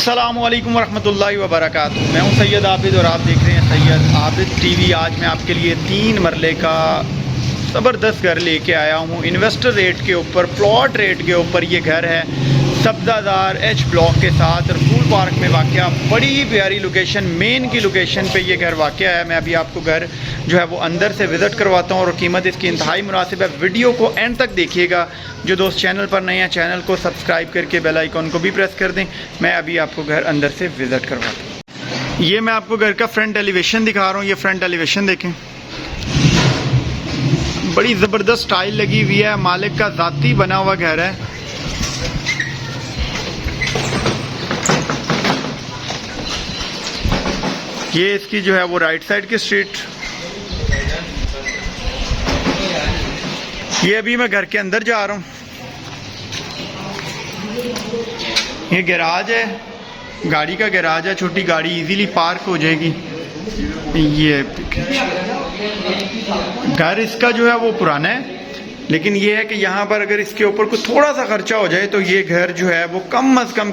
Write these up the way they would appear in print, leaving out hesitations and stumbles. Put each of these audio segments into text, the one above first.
अस्सलामुअलैकुम वरहमतुल्लाहि वबरकातुहू। मैं हूं सैयद आबिद और आप देख रहे हैं सैयद आबिद टीवी। आज मैं आपके लिए 3 मरले का ज़बरदस्त घर लेके आया हूं। इन्वेस्टर रेट के ऊपर, प्लॉट रेट के ऊपर ये घर है, सब्ज़ादार एच ब्लॉक के साथ रसूल पार्क में वाक़या। बड़ी प्यारी लोकेशन, मेन की लोकेशन पे ये घर वाक़या है। मैं अभी आपको घर जो है वो अंदर से विज़िट करवाता हूँ और कीमत इसकी इंतहाई मुनासिब है। वीडियो को एंड तक देखिएगा। जो दोस्त चैनल पर नए हैं, चैनल को सब्सक्राइब करके बेल आइकॉन को भी प्रेस कर दें। मैं अभी आपको घर अंदर से विज़िट करवाता हूँ। ये मैं आपको घर का फ्रंट एलिवेशन दिखा रहा हूँ। ये फ्रंट एलिवेशन देखें, बड़ी ज़बरदस्त टाइल लगी हुई है। मालिक का ज़ाती बना हुआ घर है। ये इसकी जो है वो राइट साइड की स्ट्रीट। ये अभी मैं घर के अंदर जा रहा हूँ। ये गैराज है, गाड़ी का गैराज है। छोटी गाड़ी इजीली पार्क हो जाएगी। ये घर इसका जो है वो पुराना है, लेकिन ये है कि यहाँ पर अगर इसके ऊपर कुछ थोड़ा सा खर्चा हो जाए तो ये घर जो है वो कम अज़ कम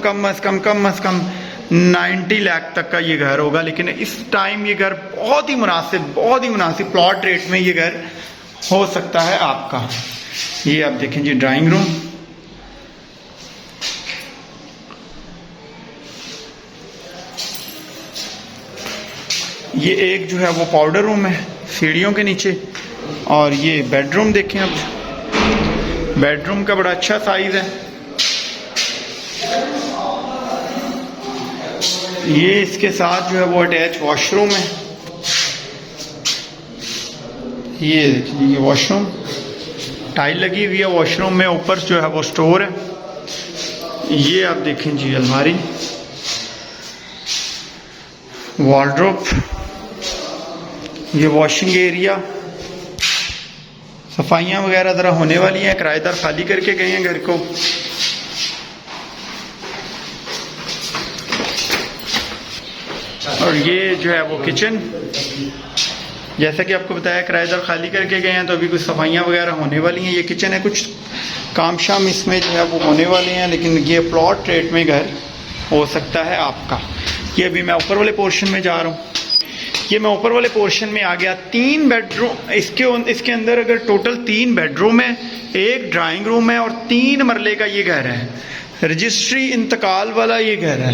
90 लाख तक का ये घर होगा। लेकिन इस टाइम ये घर बहुत ही मुनासिब प्लॉट रेट में ये घर हो सकता है आपका। ये आप देखें जी, ड्राइंग रूम। ये एक जो है वो पाउडर रूम है सीढ़ियों के नीचे। और ये बेडरूम देखें आप, बेडरूम का बड़ा अच्छा साइज है। ये इसके साथ जो है वो अटैच वॉशरूम है। ये देखिए, ये वॉशरूम टाइल लगी हुई है वॉशरूम में। ऊपर जो है वो स्टोर है। ये आप देखें जी, अलमारी, वॉर्डरोब, ये वॉशिंग एरिया। सफाइयाँ वगैरह ज़रा होने वाली हैं। किराएदार खाली करके गए हैं घर को। और ये जो है वो किचन, जैसा कि आपको बताया किराएदार खाली करके गए हैं तो अभी कुछ सफाइयाँ वगैरह होने वाली हैं। ये किचन है, कुछ काम शाम इसमें जो है वो होने वाले हैं। लेकिन ये प्लॉट रेट में घर हो सकता है आपका। ये अभी मैं ऊपर वाले पोर्शन में जा रहा हूँ। ये मैं ऊपर वाले पोर्शन में आ गया। 3 बेडरूम इसके अंदर अगर टोटल 3 बेडरूम है, 1 ड्राइंग रूम है और 3 मरले का ये घर है। रजिस्ट्री इंतकाल वाला ये घर है।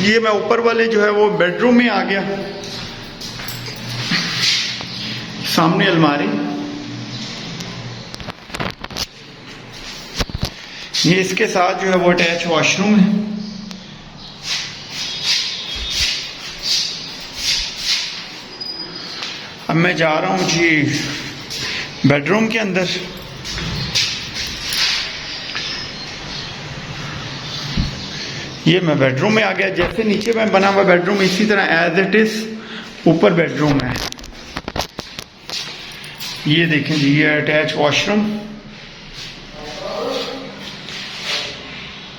ये मैं ऊपर वाले जो है वो बेडरूम में आ गया। सामने अलमारी, ये इसके साथ जो है वो अटैच वॉशरूम है। अब मैं जा रहा हूँ जी बेडरूम के अंदर। ये मैं बेडरूम में आ गया। जैसे नीचे में बना हुआ बेडरूम, इसी तरह एज इट इज ऊपर बेडरूम है। ये देखें जी, ये अटैच वॉशरूम।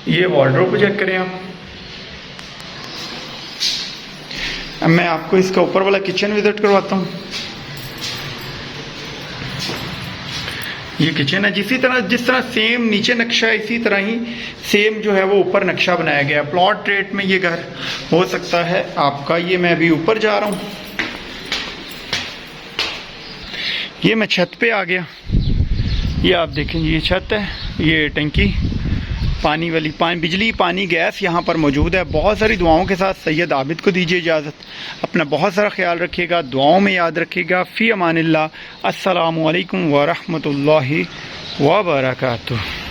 ये वार्डरोब को चेक करें आप। अब मैं आपको इसका ऊपर वाला किचन विजिट करवाता हूँ। ये किचन है। जिस तरह सेम नीचे नक्शा है, इसी तरह ही सेम जो है वो ऊपर नक्शा बनाया गया है। प्लॉट रेट में ये घर हो सकता है आपका। ये मैं अभी ऊपर जा रहा हूँ। ये मैं छत पे आ गया। ये आप देखें, ये छत है, ये टंकी पानी वाली, बिजली, पानी, गैस यहाँ पर मौजूद है। बहुत सारी दुआओं के साथ सैयद आबिद को दीजिए इजाज़त। अपना बहुत सारा ख्याल रखिएगा, दुआओं में याद रखिएगा। फ़ी अमानिल्लाह। अस्सलामु अलैकुम व रहमतुल्लाहि व बरकातुहू।